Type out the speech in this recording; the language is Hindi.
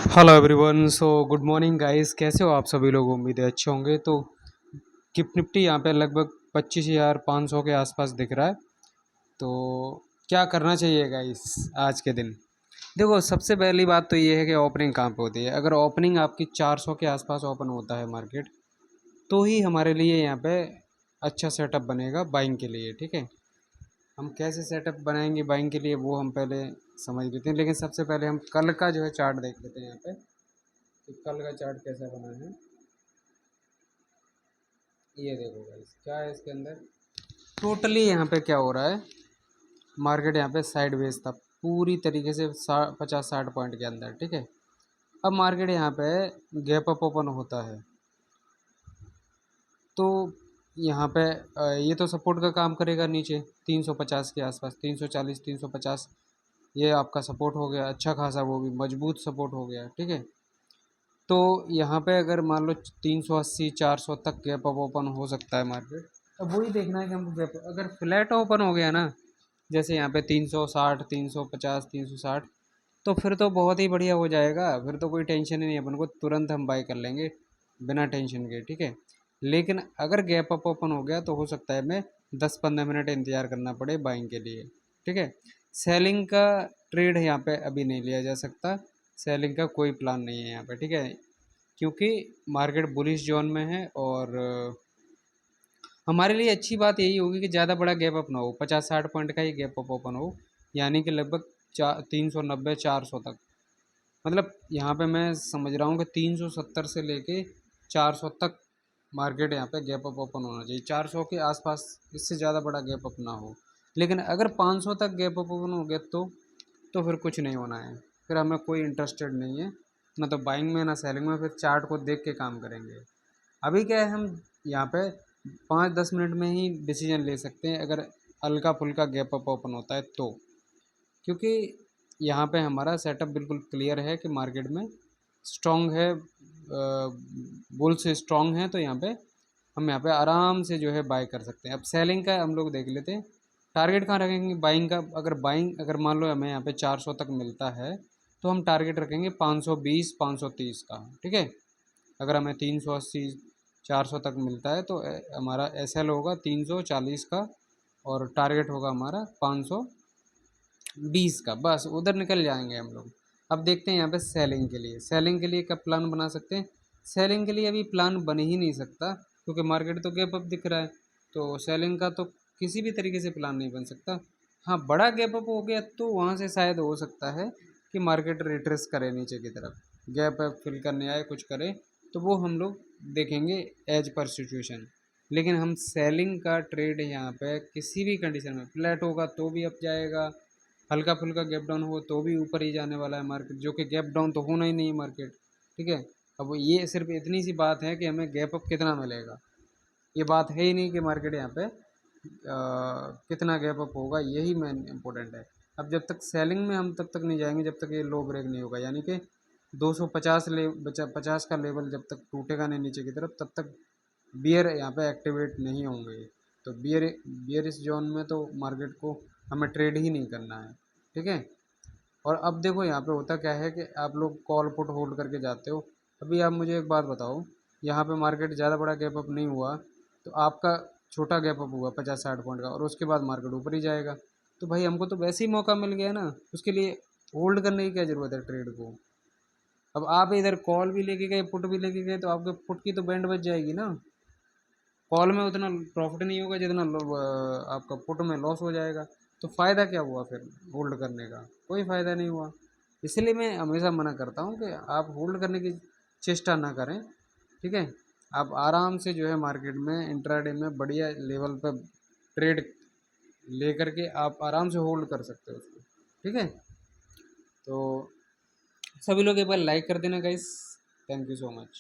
Hello everyone. Good morning guys, कैसे हो आप सभी लोग? उम्मीद है अच्छे होंगे। तो गिफ्ट निफ्टी यहाँ पे लगभग 25,500 के आसपास दिख रहा है। तो क्या करना चाहिए गाइस आज के दिन? देखो, सबसे पहली बात तो ये है कि ओपनिंग कहाँ पे होती है। अगर ओपनिंग आपकी 400 के आसपास ओपन होता है मार्केट, तो ही हमारे लिए यहाँ पे अच्छा सेटअप बनेगा बाइंग के लिए। ठीक है, हम कैसे सेटअप बनाएंगे बाइंग के लिए वो हम पहले समझ लेते हैं। लेकिन सबसे पहले हम कल का जो है चार्ट देख लेते हैं यहाँ पे कि कल का चार्ट कैसा बना है। ये देखो गाइस, क्या है इसके अंदर। टोटली यहाँ पे क्या हो रहा है, मार्केट यहाँ पे साइडवेज था पूरी तरीके से 50-60 पॉइंट के अंदर। ठीक है, अब मार्केट यहाँ पे गैप अप ओपन होता है तो यहाँ पे ये तो सपोर्ट का काम करेगा नीचे 350 के आसपास, 340 350। ये आपका सपोर्ट हो गया अच्छा खासा, वो भी मजबूत सपोर्ट हो गया। ठीक है, तो यहाँ पे अगर मान लो 380 400 तक गैप अप ओपन हो सकता है मार्केट। अब वही देखना है कि हमको गैप अगर फ्लैट ओपन हो गया ना, जैसे यहाँ पे 360 350 360, तो फिर तो बहुत ही बढ़िया हो जाएगा। फिर तो कोई टेंशन ही नहीं, अपन को तुरंत हम बाई कर लेंगे बिना टेंशन के। ठीक है, लेकिन अगर गैप अप ओपन हो गया तो हो सकता है हमें 10-15 मिनट इंतज़ार करना पड़े बाइंग के लिए। ठीक है, सेलिंग का ट्रेड यहाँ पे अभी नहीं लिया जा सकता। सेलिंग का कोई प्लान नहीं है यहाँ पे। ठीक है, क्योंकि मार्केट बुलिश जोन में है और हमारे लिए अच्छी बात यही होगी कि ज़्यादा बड़ा गैप अप ना हो, 50-60 पॉइंट का ही गैप अप ओपन हो। यानी कि लगभग 390 400 तक। मतलब यहाँ पे मैं समझ रहा हूँ कि 370 से लेके 400 तक मार्केट यहाँ पे गैप अप ओपन होना चाहिए। 400 के आसपास, इससे ज़्यादा बड़ा गैप अप ना हो। लेकिन अगर 500 तक गैप अप ओपन हो गया तो फिर कुछ नहीं होना है। फिर हमें कोई इंटरेस्टेड नहीं है, ना तो बाइंग में ना सेलिंग में। फिर चार्ट को देख के काम करेंगे। अभी क्या है, हम यहाँ पे 5-10 मिनट में ही डिसीजन ले सकते हैं अगर हल्का फुल्का गैप अप ओपन होता है तो। क्योंकि यहाँ पे हमारा सेटअप बिल्कुल क्लियर है कि मार्केट में स्ट्रॉन्ग है, बुल से स्ट्रॉन्ग है, तो यहाँ पे हम यहाँ पे आराम से जो है बाय कर सकते हैं। अब सेलिंग का हम लोग देख लेते हैं, टारगेट कहाँ रखेंगे बाइंग का। अगर मान लो हमें यहाँ पे 400 तक मिलता है तो हम टारगेट रखेंगे 520 530 का। ठीक है, अगर हमें 380 400 तक मिलता है तो हमारा एस एल होगा 340 का, और टारगेट होगा हमारा 520 का। बस उधर निकल जाएंगे हम लोग। अब देखते हैं यहाँ पे सेलिंग के लिए क्या प्लान बना सकते हैं। सेलिंग के लिए अभी प्लान बन ही नहीं सकता क्योंकि मार्केट तो गैप अप दिख रहा है। तो सेलिंग का तो किसी भी तरीके से प्लान नहीं बन सकता। हाँ, बड़ा गैप अप हो गया तो वहाँ से शायद हो सकता है कि मार्केट रिट्रेस करे नीचे की तरफ, गैप अप फिल करने आए कुछ करे, तो वो हम लोग देखेंगे एज पर सिचुएशन। लेकिन हम सेलिंग का ट्रेड यहाँ पे किसी भी कंडीशन में, फ्लैट होगा तो भी अप जाएगा, हल्का फुल्का गैप डाउन हो तो भी ऊपर ही जाने वाला है मार्केट, जो कि गैप डाउन तो होना ही नहीं है मार्केट। ठीक है, अब ये सिर्फ इतनी सी बात है कि हमें गैप अप कितना मिलेगा, ये बात है ही नहीं कि मार्केट यहाँ पे कितना गैप अप होगा, यही मेन इम्पोर्टेंट है। अब जब तक सेलिंग में हम तब तक नहीं जाएंगे जब तक ये लो ब्रेक नहीं होगा। यानी कि 250 का लेवल जब तक टूटेगा नहीं नीचे की तरफ, तब तक बियर यहाँ पे एक्टिवेट नहीं होंगे। तो बियर इस जोन में तो मार्केट को हमें ट्रेड ही नहीं करना है। ठीक है, और अब देखो यहाँ पे होता क्या है कि आप लोग कॉल पुट होल्ड करके जाते हो। अभी आप मुझे एक बात बताओ, यहाँ पे मार्केट ज़्यादा बड़ा गैप अप नहीं हुआ तो आपका छोटा गैप अप हुआ 50-60 पॉइंट का, और उसके बाद मार्केट ऊपर ही जाएगा। तो भाई हमको तो वैसे ही मौका मिल गया ना, उसके लिए होल्ड करने की क्या ज़रूरत है ट्रेड को। अब आप इधर कॉल भी लेके गए पुट भी लेके गए तो आपके पुट की तो बैंड बच जाएगी ना। कॉल में उतना प्रॉफिट नहीं होगा जितना आपका पुट में लॉस हो जाएगा। तो फ़ायदा क्या हुआ फिर होल्ड करने का? कोई फ़ायदा नहीं हुआ। इसलिए मैं हमेशा मना करता हूँ कि आप होल्ड करने की चेष्टा ना करें। ठीक है, आप आराम से जो है मार्केट में इंट्राडे में बढ़िया लेवल पर ट्रेड लेकर के आप आराम से होल्ड कर सकते हो उसको। ठीक है, तो सभी लोग एक बार लाइक कर देना guys. Thank you so much.